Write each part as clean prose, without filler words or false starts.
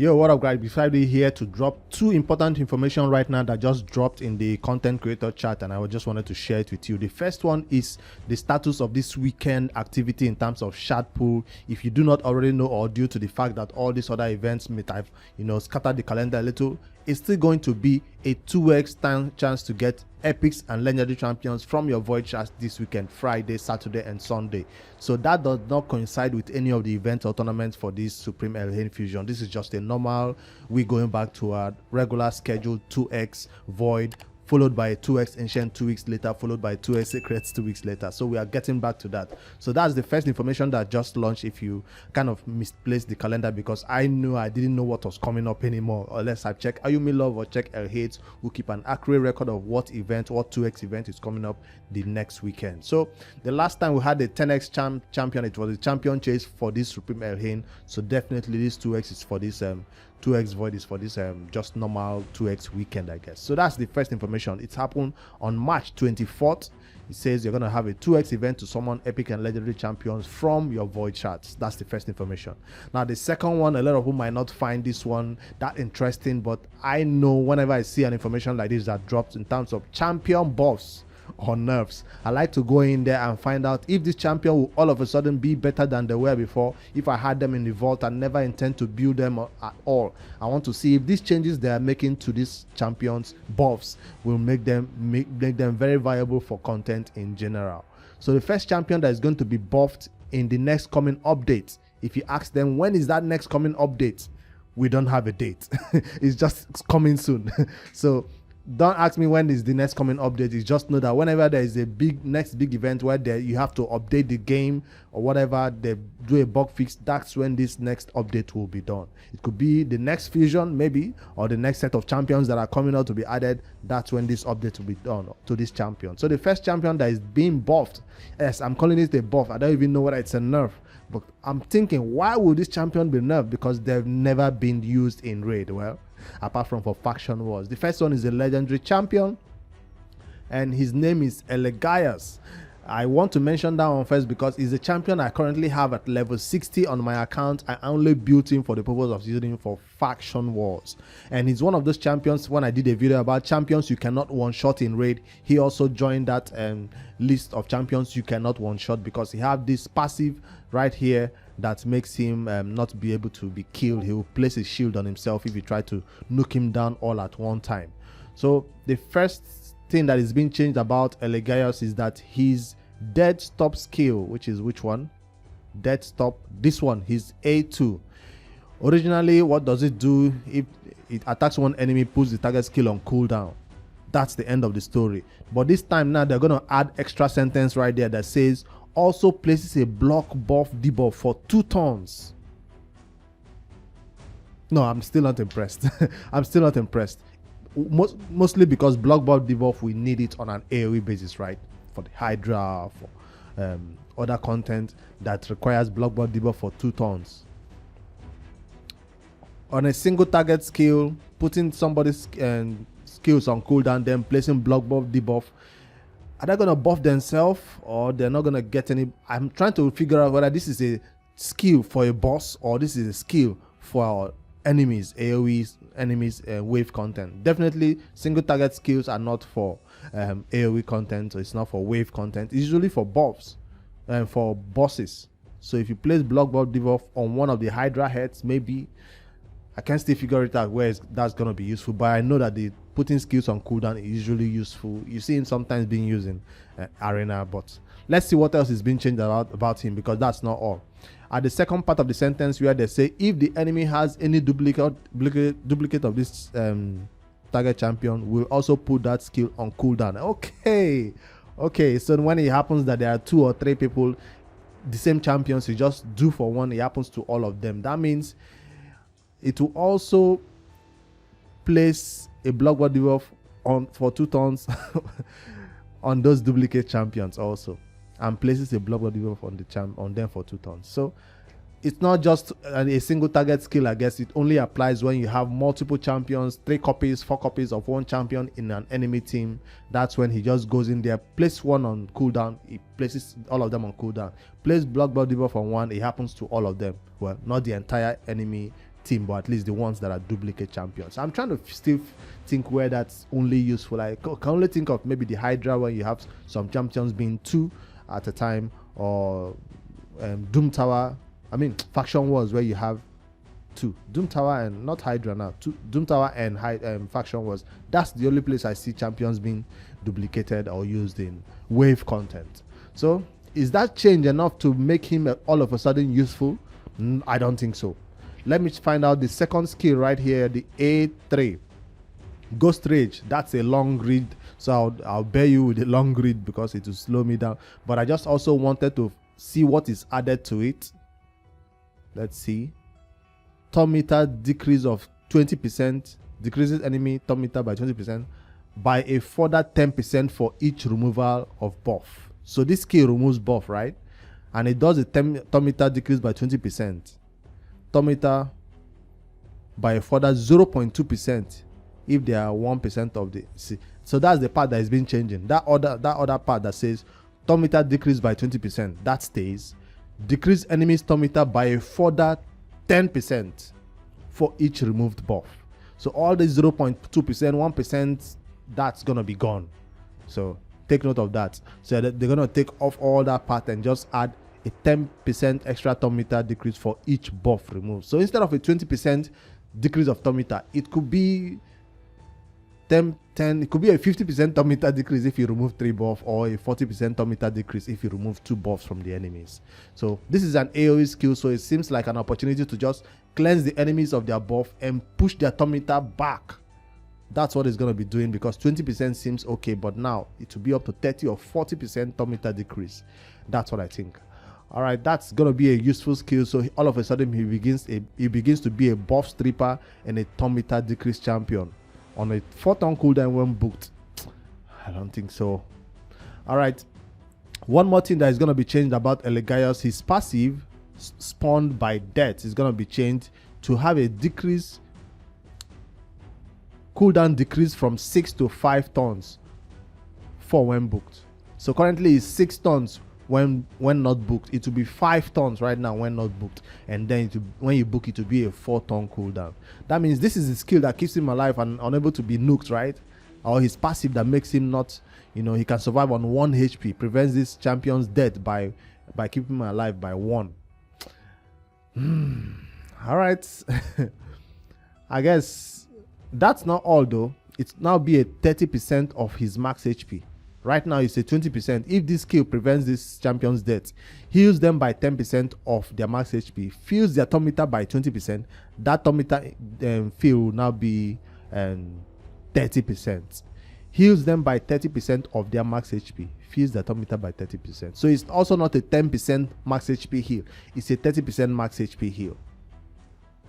Yo, what up, guys? Decided here to drop two important information right now that just dropped in the content creator chat, and I just wanted to share it with you. The first one is the status of this weekend activity in terms of shard pool. If you do not already know, or due to the fact that all these other events may have, scattered the calendar a little, it's still going to be a 2x chance to get epics and legendary champions from your void shards this weekend, Friday, Saturday, and Sunday. So that does not coincide with any of the events or tournaments for this Supreme Elhain Fusion. This is just a normal week going back to our regular schedule 2x void, followed by 2x ancient 2 weeks later, followed by 2x secrets 2 weeks later. So we are getting back to that. So that's the first information that just launched. If you kind of misplaced the calendar, because I didn't know what was coming up anymore, unless I check Ayumi Love or check El-Hades, who keep an accurate record of what 2x event is coming up the next weekend. So the last time we had the 10x champion, it was the champion chase for this Supreme Elhain. So definitely this 2x is for this 2x void is for this just normal 2x weekend, I guess. So that's the first information. It's happened on March 24th. It says you're going to have a 2x event to summon epic and legendary champions from your void shards. That's the first information. Now the second one, a lot of you might not find this one that interesting, but I know whenever I see an information like this that drops in terms of champion buffs or nerfs, I like to go in there and find out if this champion will all of a sudden be better than they were before. If I had them in the vault, I never intend to build them at all. I want to see if these changes they are making to these champions buffs will make them very viable for content in general. So the first champion that is going to be buffed in the next coming update, if you ask them when is that next coming update, we don't have a date. It's just coming soon. So don't ask me when is the next coming update. You just know that whenever there is a next big event where you have to update the game or whatever, they do a bug fix, that's when this next update will be done. It could be the next fusion maybe, or the next set of champions that are coming out to be added. That's when this update will be done to this champion. So the first champion that is being buffed, yes, I'm calling it a buff. I don't even know whether it's a nerf, but I'm thinking, why would this champion be nerfed? Because they've never been used in raid. Well, apart from for faction wars. The first one is a legendary champion, and his name is Elegiaus. I want to mention that one first because he's a champion I currently have at level 60 on my account. I only built him for the purpose of using him for faction wars, and he's one of those champions. When I did a video about champions you cannot one-shot in raid, he also joined that list of champions you cannot one-shot, because he have this passive right here that makes him not be able to be killed. He will place a shield on himself if you try to nuke him down all at one time. So the first thing that is being changed about Elegiaus is that his dead stop skill, which is which one? Dead stop, this one, his A2. Originally, what does it do? If it attacks one enemy, puts the target skill on cooldown. That's the end of the story. But this time now they're going to add extra sentence right there that says also places a block buff debuff for 2 turns. No, I'm still not impressed. I'm still not impressed. Mostly because block buff debuff, we need it on an AoE basis, right? For the Hydra, for other content that requires block buff debuff for 2 turns. On a single target skill, putting somebody's skills on cooldown, then placing block buff debuff. Are they going to buff themselves, or they're not going to get any? I'm trying to figure out whether this is a skill for a boss or this is a skill for enemies, AoE enemies, wave content. Definitely single target skills are not for AoE content, so it's not for wave content. It's usually for buffs and for bosses. So if you place block buff debuff on one of the Hydra heads, maybe I can still figure it out where that's going to be useful, but I know that the putting skills on cooldown is usually useful. You see him sometimes being used in arena, but let's see what else is being changed about him, because that's not all. At the second part of the sentence where they say if the enemy has any duplicate of this target champion, we'll also put that skill on cooldown. Okay, so when it happens that there are 2 or 3 people, the same champions, you just do for one, it happens to all of them. That means it will also place a block buff debuff on for 2 turns on those duplicate champions also, and places a block buff debuff on them for 2 turns. So it's not just a single target skill, I guess. It only applies when you have multiple champions, 3 copies, 4 copies of one champion in an enemy team. That's when he just goes in there, places one on cooldown, he places all of them on cooldown, places block buff debuff on one, it happens to all of them. Well, not the entire enemy team, but at least the ones that are duplicate champions. I'm trying to still think where that's only useful. I can only think of maybe the Hydra, where you have some champions being 2 at a time, or Doom Tower. I mean, Faction Wars, where you have 2. Doom Tower and not Hydra now. Doom Tower and Faction Wars. That's the only place I see champions being duplicated or used in wave content. So is that change enough to make him all of a sudden useful? I don't think so. Let me find out the second skill right here, the A3. Ghost Rage. That's a long read, so I'll bear you with a long read because it will slow me down. But I just also wanted to see what is added to it. Let's see. Turn meter decrease of 20%, decreases enemy turn meter by 20% by a further 10% for each removal of buff. So this skill removes buff, right? And it does a turn meter decrease by 20%. Turn meter by a further 0.2% if they are 1% of the. See, so that's the part that is being changing. That other part that says turn meter decrease by 20%, that stays. Decrease enemy's turn meter by a further 10% for each removed buff. So all the 0.2%, 1%, that's gonna be gone. So take note of that. So that they're gonna take off all that part and just add a 10% extra turn meter decrease for each buff removed. So instead of a 20% decrease of turn meter, it could be 10, it could be a 50% turn meter decrease if you remove 3 buff, or a 40% turn meter decrease if you remove 2 buffs from the enemies. So this is an AoE skill, so it seems like an opportunity to just cleanse the enemies of their buff and push their turn meter back. That's what it's going to be doing, because 20% seems okay, but now it will be up to 30 or 40% turn meter decrease. That's what I think. All right, that's going to be a useful skill. So all of a sudden he begins to be a buff stripper and a turn meter decrease champion on a 4-turn cooldown when booked. I don't think so. All right, one more thing that is going to be changed about Elegiaus, his passive spawned by death is going to be changed to have a decrease, cooldown decrease from 6 to 5 turns for when booked. So currently it's 6 turns when not booked. It will be 5 turns right now when not booked, and then when you book it will be a 4-turn cooldown. That means this is the skill that keeps him alive and unable to be nuked, right? Or his passive that makes him not, he can survive on 1 HP, prevents this champion's death by keeping him alive by 1. All right. I guess that's not all though. It's now be a 30% of his max HP. Right now it's a 20%. If this skill prevents this champion's death, heals them by 10% of their max HP, fills their turn meter by 20%. That turn meter fill will now be 30%. Heals them by 30% of their max HP, fills their turn meter by 30%. So it's also not a 10% max HP heal. It's a 30% max HP heal.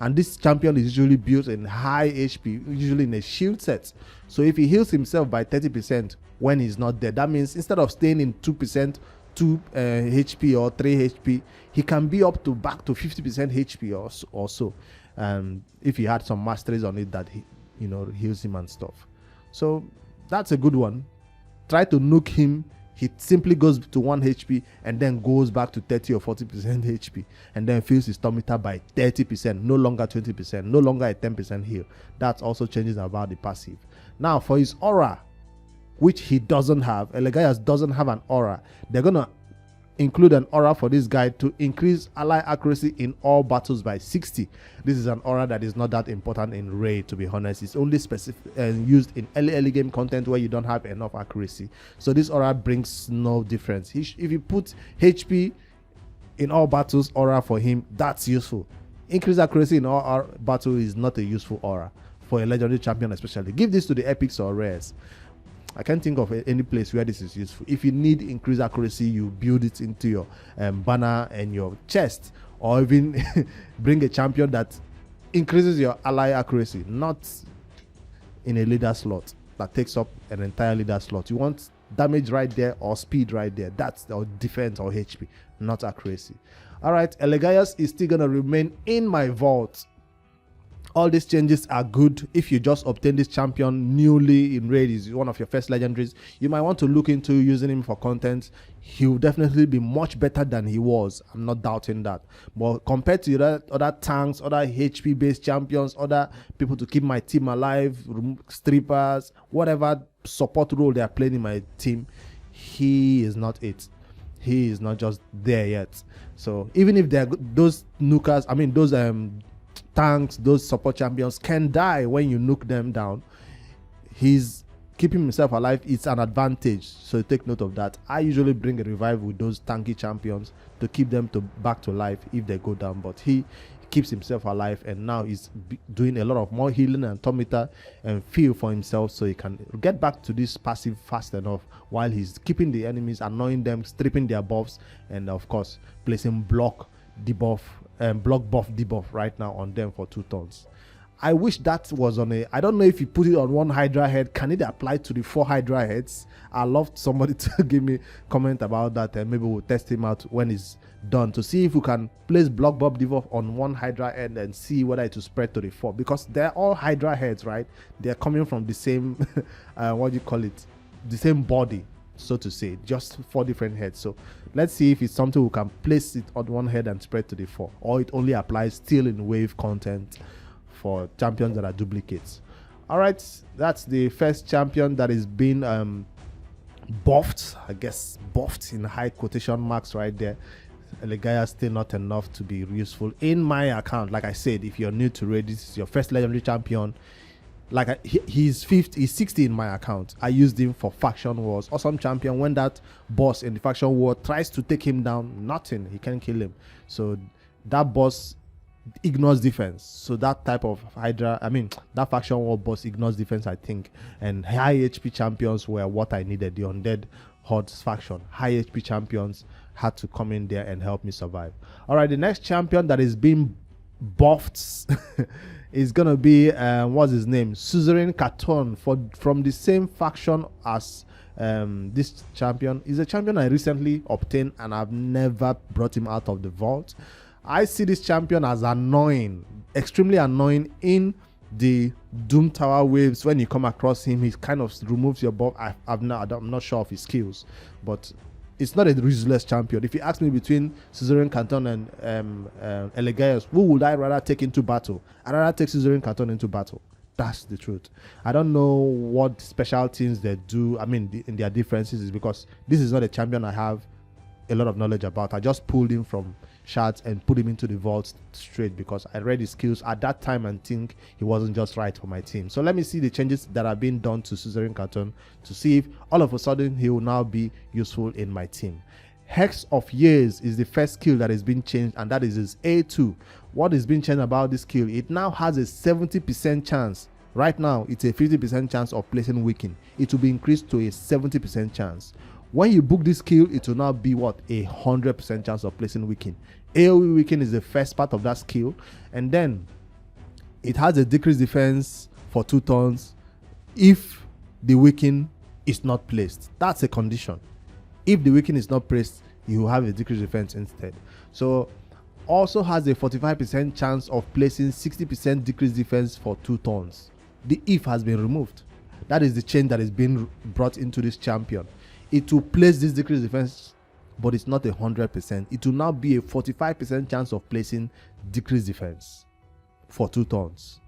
And this champion is usually built in high HP, usually in a shield set. So if he heals himself by 30% when he's not dead, that means instead of staying in 2%, 2 HP or 3 HP, he can be up to back to 50% HP or so. If he had some masteries on it that heals him and stuff. So that's a good one. Try to nuke him. He simply goes to 1 HP and then goes back to 30 or 40% HP, and then fills his turn meter by 30%, no longer 20%, no longer a 10% heal. That also changes about the passive. Now for his aura, which he doesn't have, Elegiaus doesn't have an aura. They're gonna include an aura for this guy to increase ally accuracy in all battles by 60. This is an aura that is not that important in raid, to be honest. It's only specific and used in early game content where you don't have enough accuracy. So this aura brings no difference. If you put HP in all battles aura for him, that's useful. Increased accuracy in all battle is not a useful aura for a legendary champion, especially. Give this to the epics or rares. I can't think of any place where this is useful. If you need increased accuracy, you build it into your banner and your chest, or even bring a champion that increases your ally accuracy, not in a leader slot that takes up an entire leader slot. You want damage right there or speed right there. That's or defense or HP, not accuracy. All right, Elegiaus is still gonna remain in my vault All these changes are good. If you just obtain this champion newly in raid, is one of your first legendaries, you might want to look into using him for content. He will definitely be much better than he was. I'm not doubting that. But compared to other tanks, other HP based champions, other people to keep my team alive, strippers, whatever support role they are playing in my team, he is not it. He is not just there yet. So even if they're those nukers, I mean those tanks, those support champions can die when you nuke them down, he's keeping himself alive. It's an advantage, so take note of that. I usually bring a revive with those tanky champions to keep them back to life if they go down, but he keeps himself alive, and now he's doing a lot of more healing and meter and feel for himself, so he can get back to this passive fast enough while he's keeping the enemies, annoying them, stripping their buffs, and of course placing block debuff and block buff debuff right now on them for 2 turns. I wish that was on I don't know if you put it on 1 Hydra head, can it apply to the 4 Hydra heads? I love somebody to give me comment about that, and maybe we'll test him out when it's done to see if we can place block buff debuff on 1 Hydra head and see whether it will spread to the 4, because they're all Hydra heads, right? They're coming from the same what do you call it, the same body, so to say, just 4 different heads. So let's see if it's something we can place it on 1 head and spread to the 4, or it only applies still in wave content for champions that are duplicates. All right, that's the first champion that is being buffed, I guess buffed in high quotation marks right there. Elegiaus still not enough to be useful in my account. Like I said, if you're new to raid, this is your first legendary champion. Like he's 60 in my account. I used him for faction wars. Awesome champion. When that boss in the faction war tries to take him down, nothing, he can't kill him. So that boss ignores defense. So that type of Hydra, I mean that faction war boss ignores defense, I think. And high HP champions were what I needed. The undead hordes faction, high HP champions had to come in there and help me survive. All right, the next champion that is being buffed is gonna be what's his name, Suzerain Katonn, from the same faction as this champion. Is a champion I recently obtained, and I've never brought him out of the vault. I see this champion as annoying, extremely annoying in the Doom Tower waves. When you come across him, he kind of removes your buff. I'm not sure of his skills, but it's not a useless champion. If you ask me between Suzerain Katonn and Elegiaus, who would I rather take into battle? I'd rather take Suzerain Katonn into battle. That's the truth. I don't know what special things they do, I mean, in their differences, is because this is not a champion I have a lot of knowledge about. I just pulled him from shards and put him into the vault straight because I read his skills at that time and think he wasn't just right for my team. So let me see the changes that are being done to Suzerain Katonn to see if all of a sudden he will now be useful in my team. Hex of Years is the first skill that is being changed, and that is his A2. What is being changed about this skill? It now has a 70% chance. Right now it's a 50% chance of placing Weaken. It will be increased to a 70% chance. When you book this skill, it will now be what, a 100% chance of placing Weaken. AoE Weaken is the first part of that skill, and then it has a decreased defense for 2 turns if the Weaken is not placed. That's a condition. If the Weaken is not placed, you will have a decreased defense instead. So also has a 45% chance of placing 60% decreased defense for 2 turns. The if has been removed. That is the change that is being brought into this champion. It will place this decreased defense, but it's not 100%. It will now be a 45% chance of placing decreased defense for 2 turns.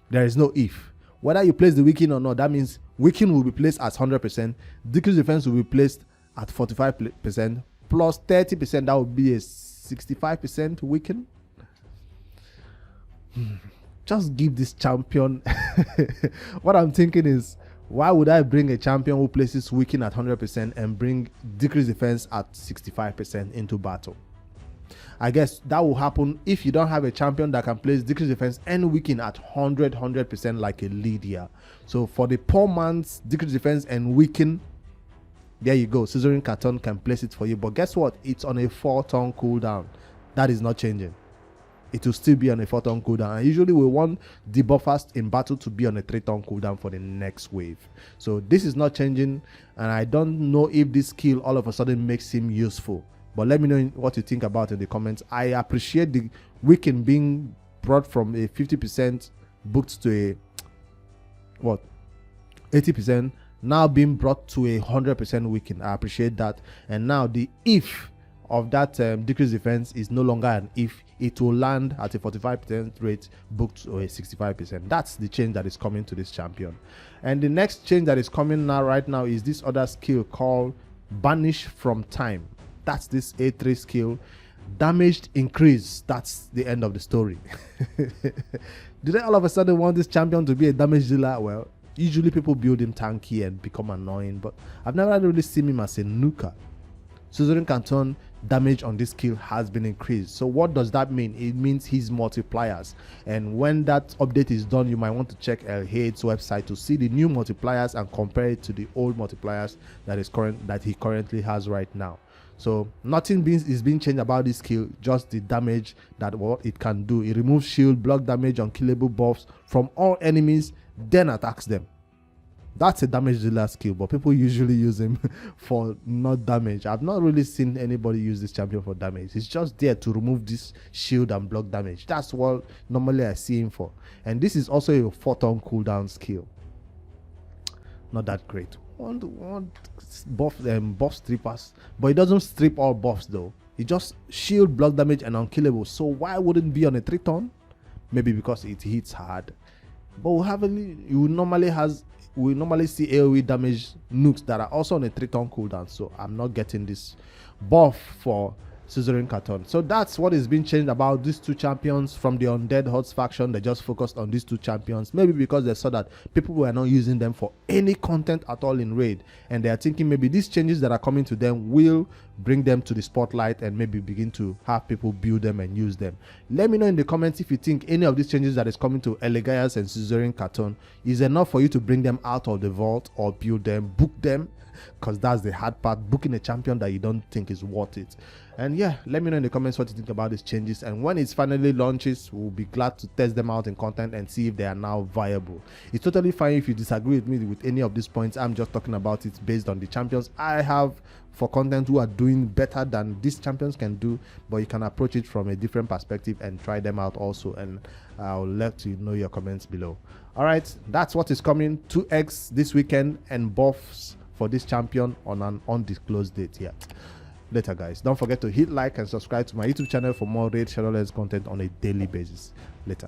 There is no if. Whether you place the Weaken or not, that means Weaken will be placed at 100%, decreased defense will be placed at 45% plus 30%. That would be a 65% Weaken. Just give this champion. What I'm thinking is, why would I bring a champion who places Weaken at 100% and bring decreased defense at 65% into battle? I guess that will happen if you don't have a champion that can place decreased defense and Weaken at 100% like a Lydia. So for the poor man's decreased defense and Weaken, there you go. Suzerain Katonn can place it for you. But guess what? It's on a 4-turn cooldown. That is not changing. It will still be on a 4-turn cooldown. And usually we want debuffers in battle to be on a 3-turn cooldown for the next wave. So this is not changing, and I don't know if this skill all of a sudden makes him useful. But let me know what you think about it in the comments. I appreciate the Weaken being brought from a 50% booked to a what 80%, now being brought to a 100% weakened. I appreciate that. And now the if of that decreased defense is no longer an if. It will land at a 45% rate booked to a 65%. That's the change that is coming to this champion. And the next change that is coming now right now is this other skill called Banish from Time. That's this A3 skill. Damaged increase. That's the end of the story. Did I all of a sudden want this champion to be a damage dealer? Well, usually people build him tanky and become annoying, but I've never really seen him as a nuker. Suzerain Katonn damage on this skill has been increased. So what does that mean? It means his multipliers. And when that update is done, you might want to check Elegiaus' website to see the new multipliers and compare it to the old multipliers that he currently has right now. So nothing is being changed about this skill, just the damage that what it can do. It removes shield, block damage, unkillable buffs from all enemies, then attacks them. That's a damage dealer skill, but people usually use him for not damage. I've not really seen anybody use this champion for damage. It's just there to remove this shield and block damage. That's what normally I see him for. And this is also a 4-turn cooldown skill. Not that great. One buff strippers, but it doesn't strip all buffs though. It just shield, block damage, and unkillable. So why wouldn't it be on a 3-turn? Maybe because it hits hard. But we normally see AoE damage nukes that are also on a 3-turn cooldown. So I'm not getting this buff for Suzerain Katonn. So that's what is being changed about these two champions from the Undead Hordes faction. They just focused on these two champions, maybe because they saw that people were not using them for any content at all in raid, and they are thinking maybe these changes that are coming to them will bring them to the spotlight and maybe begin to have people build them and use them. Let me know in the comments if you think any of these changes that is coming to Elegiaus and Suzerain Katonn is enough for you to bring them out of the vault or build them, book them, because that's the hard part, booking a champion that you don't think is worth it. And yeah, let me know in the comments what you think about these changes, and when it finally launches, we'll be glad to test them out in content and see if they are now viable. It's totally fine if you disagree with me with any of these points. I'm just talking about it based on the champions I have for content who are doing better than these champions can do, but you can approach it from a different perspective and try them out also, and I'll let you know your comments below. All right, that's what is coming. 2x this weekend and buffs for this champion on an undisclosed date. Yeah, later guys. Don't forget to hit like and subscribe to my YouTube channel for more raid shadowless content on a daily basis. Later.